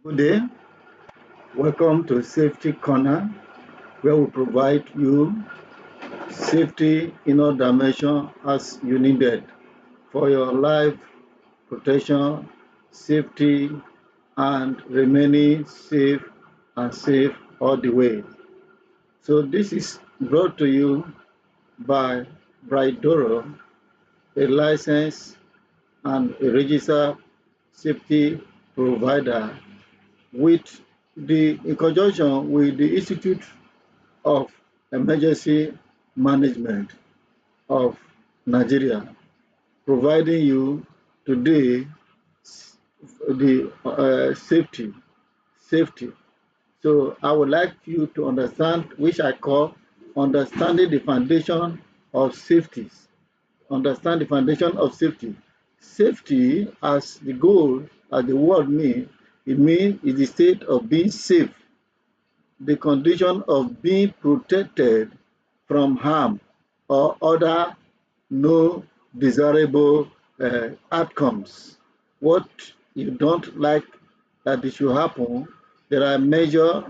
Good day. Welcome to Safety Corner, where we provide you safety in all dimensions as you need it for your life protection, safety, and remaining safe all the way. So this is brought to you by Doro, a licensed and a registered safety provider with in conjunction with the Institute of Emergency Management of Nigeria, providing you today the safety. So I would like you to understand, which I call understanding the foundation of safety. Understand the foundation of safety. Safety, as the goal, as the word means, it means is the state of being safe, the condition of being protected from harm or other no desirable outcomes. What you don't like that it should happen, there are measures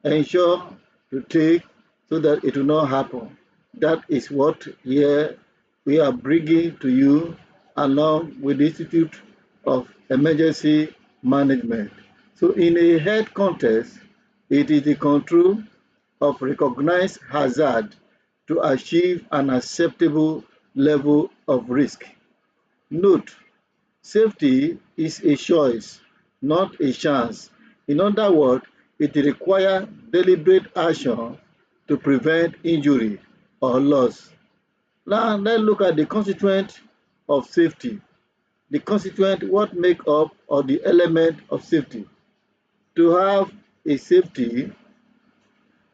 ensure to take so that it will not happen. That is what here we are bringing to you along with the Institute of Emergency Management. So in a health context, it is the control of recognized hazard to achieve an acceptable level of risk. Note, safety is a choice, not a chance. In other words, it requires deliberate action to prevent injury or loss. Now let's look at the constituent of safety. The constituent, what make up or the element of safety. To have a safety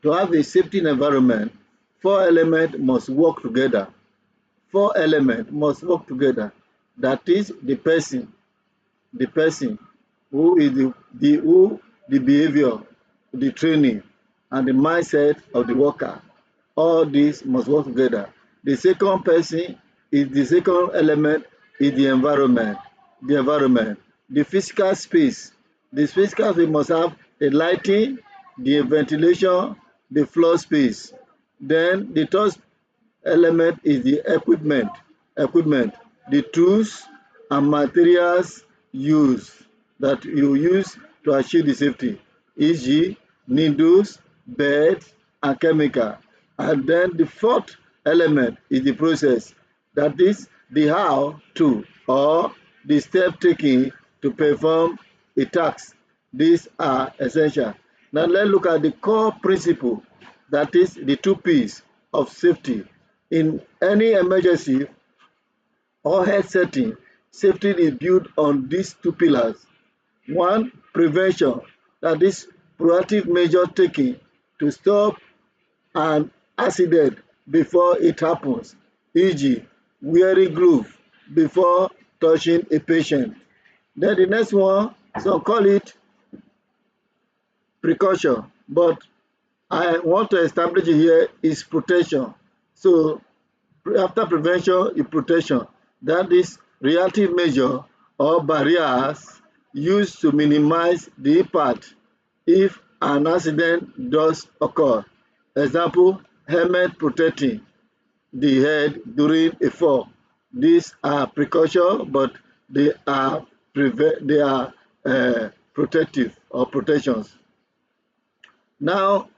To have a safety environment, four elements must work together. Four elements must work together. That is the person who is the behavior, the training, and the mindset of the worker. All these must work together. The second person is the second element is the environment. The environment, the physical space. The physical space must have the lighting, the ventilation, the floor space. Then the third element is the equipment, the tools and materials used that you use to achieve the safety, e.g. needles, bed and chemical. And then the fourth element is the process, that is the how to or the step taken to perform a task. These are essential. Now let's look at the core principle, that is the two P's of safety. In any emergency or health setting, safety is built on these two pillars. One, prevention, that is proactive measure taken to stop an accident before it happens, e.g. wearing gloves before touching a patient. Then the next one, some call it precaution, but I want to establish here is protection. So after prevention is protection. That is reactive measure or barriers used to minimize the impact if an accident does occur. Example, helmet protecting the head during a fall. These are precautions, but they are protective or protections. Now,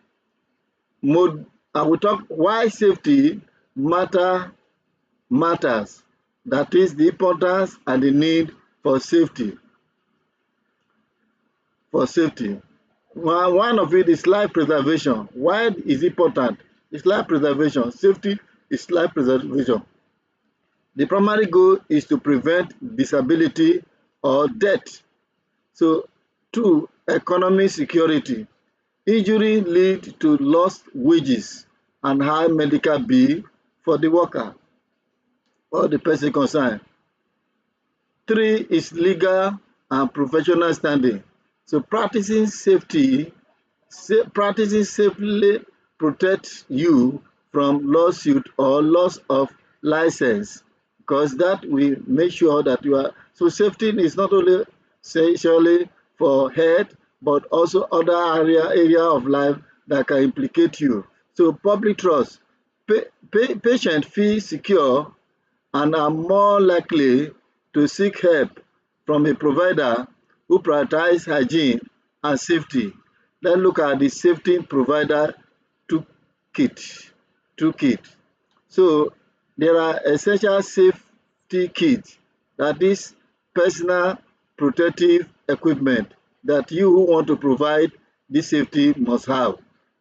I will talk why safety matters. That is the importance and the need for safety. One of it is life preservation. Why is it important? It's life preservation. Safety is life preservation. The primary goal is to prevent disability or death. So, two, economic security. Injury lead to lost wages and high medical bill for the worker or the person concerned. Three is legal and professional standing. So practicing safely protects you from lawsuit or loss of license, because that will make sure that you are. So safety is not only essentially for health, but also other area of life that can implicate you. So public trust, patient feel secure and are more likely to seek help from a provider who prioritizes hygiene and safety. Let's look at the safety provider toolkit. toolkit. So there are essential safety kits, that is personal protective equipment that you who want to provide this safety must have.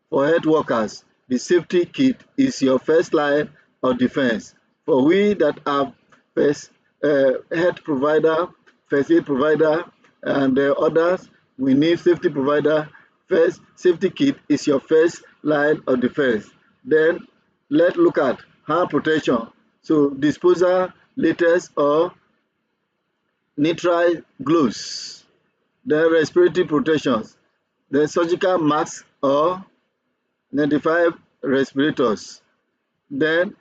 For health workers, the safety kit is your first line of defense. For we that are first health provider, first aid provider, and others, we need safety provider. First, safety kit is your first line of defense. Then let's look at hand protection. So disposal, latex or nitrile gloves. Then respiratory protections. Then surgical masks or 95 respirators. Then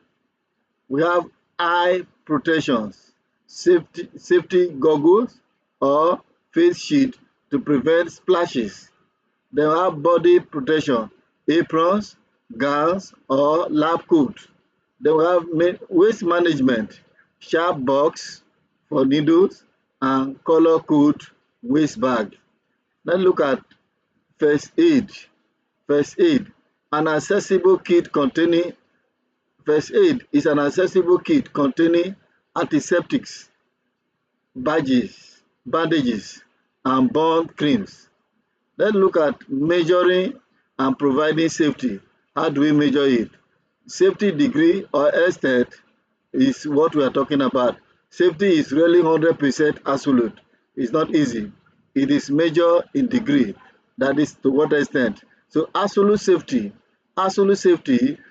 we have eye protections, safety goggles or face shield to prevent splashes. Then we have body protection, aprons, gowns or lab coats. Then we have waste management, sharp box for needles and color code waste bag. Let's look at first aid. First aid, an accessible kit containing first aid is an accessible kit containing antiseptics, bandages, and burn creams. Let's look at measuring and providing safety. How do we measure it? Safety degree or extent is what we are talking about. Safety is really 100% absolute. It's not easy. It is measured in degree. That is to what extent. So absolute safety,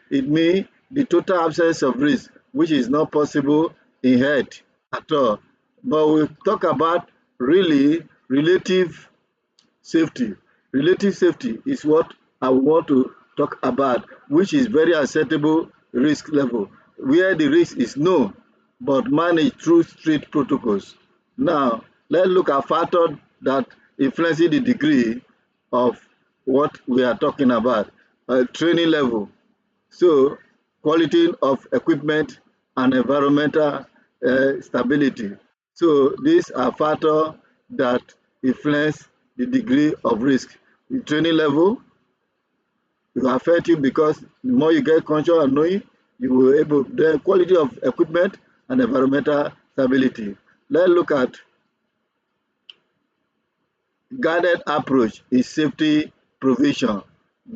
it means the total absence of risk, which is not possible in health at all. But we talk about really relative safety. Relative safety is what I want to talk about, which is very acceptable risk level, where the risk is known but managed through strict protocols. Now, let's look at factors that influence the degree of what we are talking about. Training level, so quality of equipment and environmental stability. So these are factors that influence the degree of risk. The training level will affect you because the more you get conscious and knowing, you will able the quality of equipment and environmental stability. Let's look at guided approach in safety provision.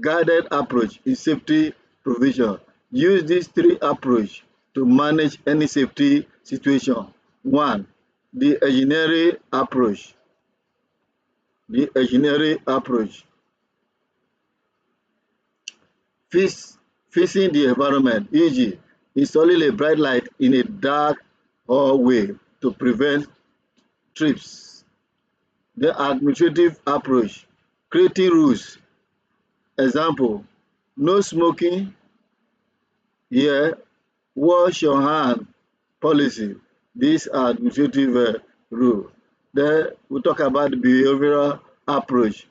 Guided approach in safety provision. Use these three approach to manage any safety situation. One, the engineering approach. The engineering approach. Fixing the environment, e.g., installing a bright light in a dark hallway to prevent trips. The administrative approach, creating rules. Example, no smoking here, wash your hand policy. These are administrative rules. Then we talk about the behavioral approach,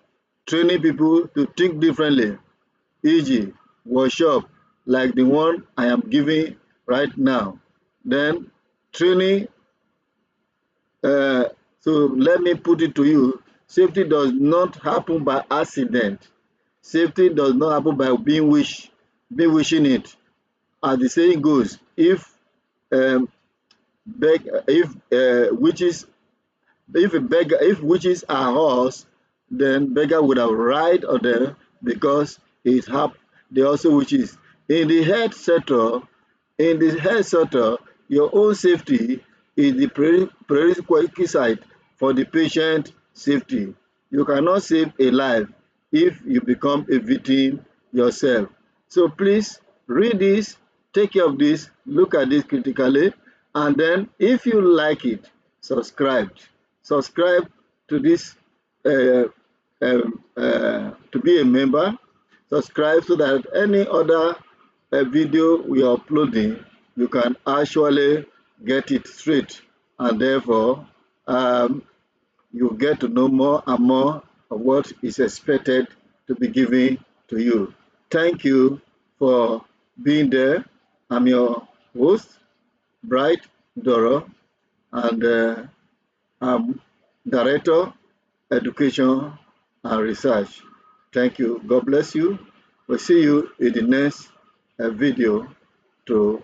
training people to think differently, e.g., workshop like the one I am giving right now. Then training, so let me put it to you, safety does not happen by accident. Safety does not happen by being wishing it. As the saying goes, if witches if witches are horse, then beggar would have ride on them because it hap they also witches. In the health sector, your own safety is the prerequisite for the patient safety. You cannot save a life if you become a victim yourself. So please read this, take care of this, look at this critically, and then if you like it, subscribe. Subscribe to this to be a member. Subscribe so that any other video we are uploading, you can actually get it straight, and therefore you get to know more and more of what is expected to be given to you. Thank you for being there. I'm your host, Bright Doro, and I'm Director, Education and Research. Thank you. God bless you. We'll see you in the next video to